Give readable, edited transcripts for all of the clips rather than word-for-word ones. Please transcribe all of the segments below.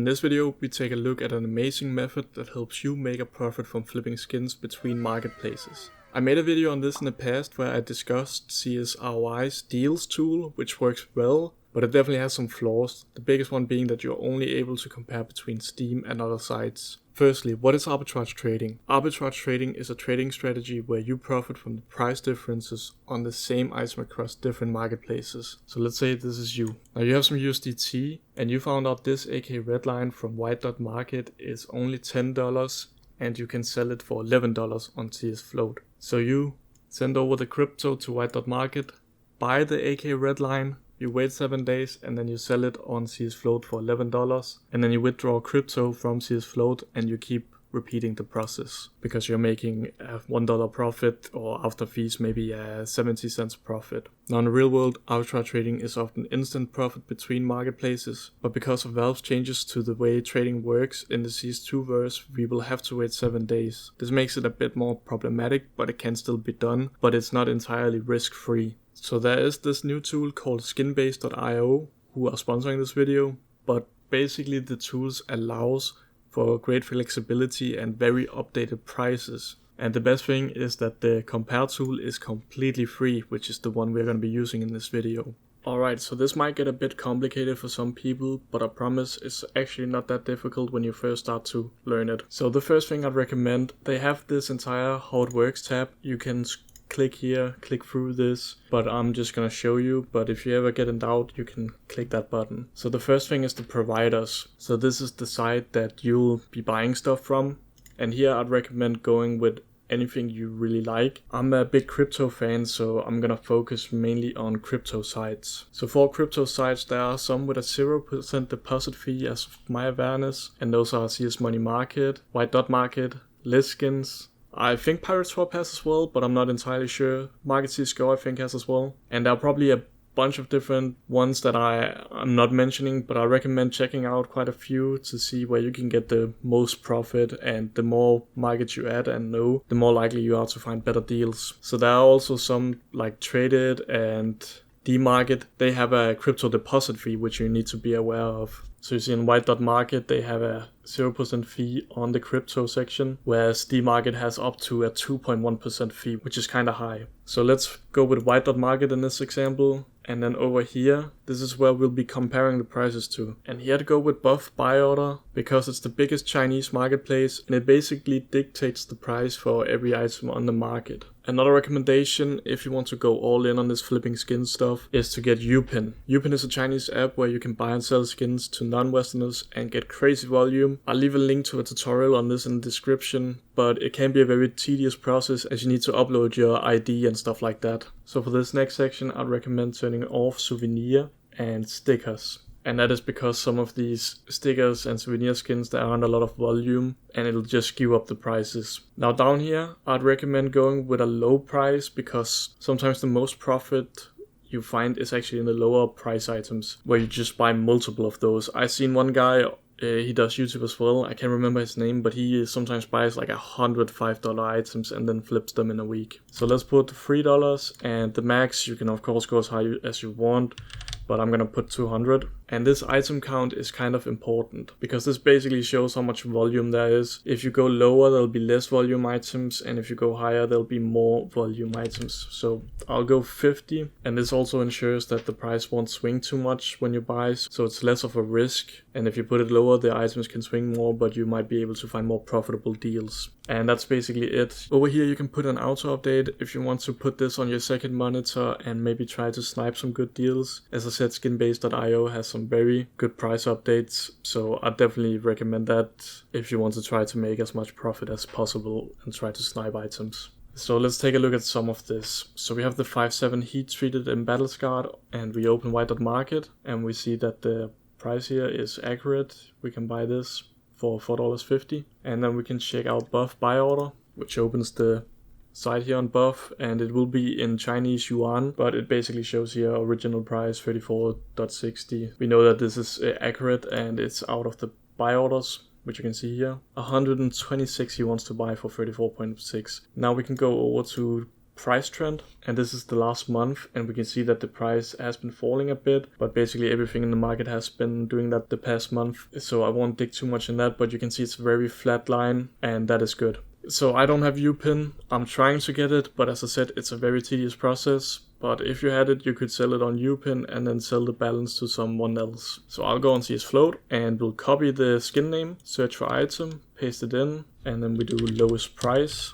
In this video, we take a look at an amazing method that helps you make a profit from flipping skins between marketplaces. I made a video on this in the past where I discussed CS2's deals tool, which works well, but it definitely has some flaws, the biggest one being that you're only able to compare between Steam and other sites. Firstly, what is arbitrage trading? Arbitrage trading is a trading strategy where you profit from the price differences on the same item across different marketplaces. So let's say this is you. Now you have some USDT and you found out this AK Redline from White.market is only $10 and you can sell it for $11 on CS Float. So you send over the crypto to White.market, buy the AK Redline, you wait 7 days and then you sell it on CS Float for $11 and then you withdraw crypto from CS Float and you keep repeating the process because you're making a $1 profit or after fees maybe a 70 cents profit. Now in the real world, arbitrage trading is often instant profit between marketplaces, but because of Valve's changes to the way trading works in the CS2 verse, we will have to wait 7 days. This makes it a bit more problematic, but it can still be done, but it's not entirely risk-free. So there is this new tool called Skinbase.io who are sponsoring this video, but basically the tools allows for great flexibility and very updated prices. And the best thing is that the compare tool is completely free, which is the one we're going to be using in this video. Alright, so this might get a bit complicated for some people, but I promise it's actually not that difficult when you first start to learn it. So the first thing I'd recommend, they have this entire how it works tab. You can click here, click through this, but I'm just gonna show you, but if you ever get in doubt, you can click that button. So the first thing is the providers. So this is the site that you'll be buying stuff from, and here I'd recommend going with anything you really like. I'm a big crypto fan, so I'm gonna focus mainly on crypto sites. So for crypto sites, there are some with a 0% deposit fee as of my awareness, and those are CS Money Market, White.market, Listskins, I think Pirate Swap has as well, but I'm not entirely sure. Market CSGO I think has as well. And there are probably a bunch of different ones that I'm not mentioning, but I recommend checking out quite a few to see where you can get the most profit, and the more markets you add and know, the more likely you are to find better deals. So there are also some like Traded and D-Market. They have a crypto deposit fee which you need to be aware of. So you see in White.market they have a 0% fee on the crypto section, whereas D-Market has up to a 2.1% fee, which is kind of high. So let's go with White.market in this example. And then over here, this is where we'll be comparing the prices to. And here to go with buff buy order, because it's the biggest Chinese marketplace and it basically dictates the price for every item on the market. Another recommendation, if you want to go all in on this flipping skin stuff, is to get YouPin. YouPin is a Chinese app where you can buy and sell skins to non-Westerners and get crazy volume. I'll leave a link to a tutorial on this in the description, but it can be a very tedious process as you need to upload your ID and stuff like that. So for this next section, I'd recommend turning off souvenir and stickers. And that is because some of these stickers and souvenir skins, there aren't a lot of volume and it'll just skew up the prices. Now down here, I'd recommend going with a low price because sometimes the most profit you find is actually in the lower price items where you just buy multiple of those. I've seen one guy, he does YouTube as well, I can't remember his name, but he sometimes buys like $105 items and then flips them in a week. So let's put $3 and the max, you can of course go as high as you want, but I'm gonna put 200. And this item count is kind of important because this basically shows how much volume there is. If you go lower, there'll be less volume items, and if you go higher, there'll be more volume items. So I'll go 50, and this also ensures that the price won't swing too much when you buy, so it's less of a risk. And if you put it lower, the items can swing more, but you might be able to find more profitable deals. And that's basically it. Over here you can put an auto update if you want to put this on your second monitor and maybe try to snipe some good deals. As I said, Skinbase.io has some very good price updates, so I definitely recommend that if you want to try to make as much profit as possible and try to snipe items. So let's take a look at some of this. So we have the 5.7 heat treated in Battle Scarred, and we open White.market and we see that the price here is accurate. We can buy this for $4.50, and then we can check out buff buy order, which opens the site here on buff, and it will be in Chinese yuan, but it basically shows here original price 34.60. We know that this is accurate and it's out of the buy orders, which you can see here. 126 he wants to buy for 34.6. Now we can go over to price trend, and this is the last month, and we can see that the price has been falling a bit, but basically everything in the market has been doing that the past month, so I won't dig too much in that, but you can see it's a very flat line, and that is good. So I don't have YouPin, I'm trying to get it, but as I said, it's a very tedious process. But if you had it, you could sell it on YouPin and then sell the balance to someone else. So I'll go on CS Float and we'll copy the skin name, search for item, paste it in, and then we do lowest price.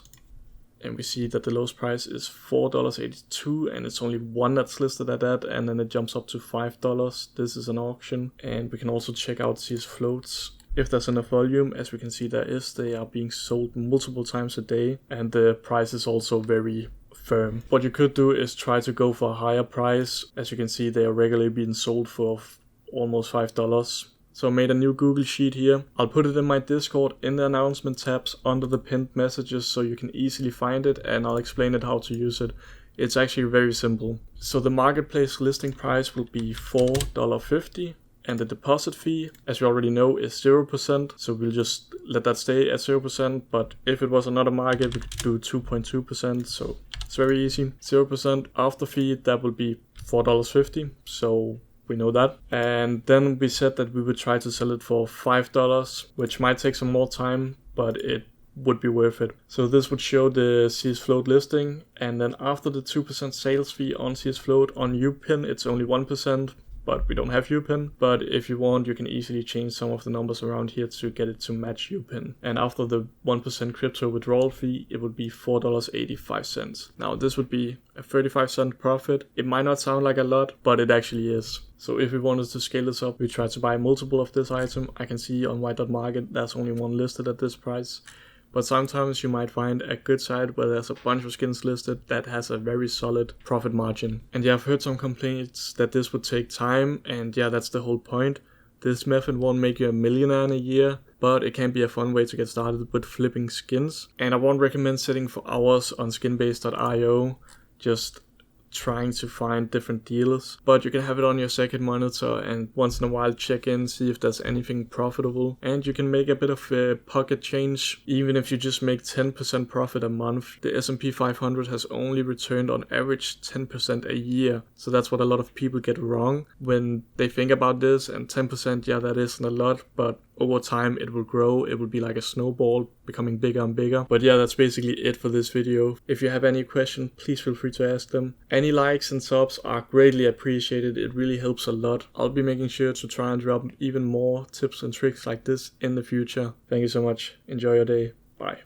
And we see that the lowest price is $4.82, and it's only one that's listed at that, and then it jumps up to $5. This is an auction, and we can also check out CS Floats. If there's enough volume, as we can see there is, they are being sold multiple times a day, and the price is also very firm. What you could do is try to go for a higher price. As you can see, they are regularly being sold for almost $5. So I made a new Google Sheet here. I'll put it in my Discord in the announcement tabs under the pinned messages so you can easily find it, and I'll explain it how to use it. It's actually very simple. So the marketplace listing price will be $4.50. And the deposit fee, as we already know, is 0%. So we'll just let that stay at 0%. But if it was another market, we could do 2.2%. So it's very easy. 0% after fee, that will be $4.50. So we know that. And then we said that we would try to sell it for $5, which might take some more time, but it would be worth it. So this would show the CS Float listing. And then after the 2% sales fee on CS Float, on YouPin, it's only 1%. But we don't have YouPin. But if you want, you can easily change some of the numbers around here to get it to match YouPin. And after the 1% crypto withdrawal fee, it would be $4.85. Now this would be a 35-cent profit. It might not sound like a lot, but it actually is. So if we wanted to scale this up, we try to buy multiple of this item. I can see on White.market, there's only one listed at this price. But sometimes you might find a good site where there's a bunch of skins listed that has a very solid profit margin. And yeah, I've heard some complaints that this would take time, and yeah, that's the whole point. This method won't make you a millionaire in a year, but it can be a fun way to get started with flipping skins. And I won't recommend sitting for hours on skinbase.io, just trying to find different deals, but you can have it on your second monitor and once in a while check in, see if there's anything profitable, and you can make a bit of a pocket change. Even if you just make 10% profit a month, the S&P 500 has only returned on average 10% a year. So that's what a lot of people get wrong when they think about this, and 10%, yeah, that isn't a lot, but over time it will grow. It will be like a snowball, becoming bigger and bigger. But yeah, that's basically it for this video. If you have any questions, please feel free to ask them. Any likes and subs are greatly appreciated. It really helps a lot. I'll be making sure to try and drop even more tips and tricks like this in the future. Thank you so much. Enjoy your day. Bye.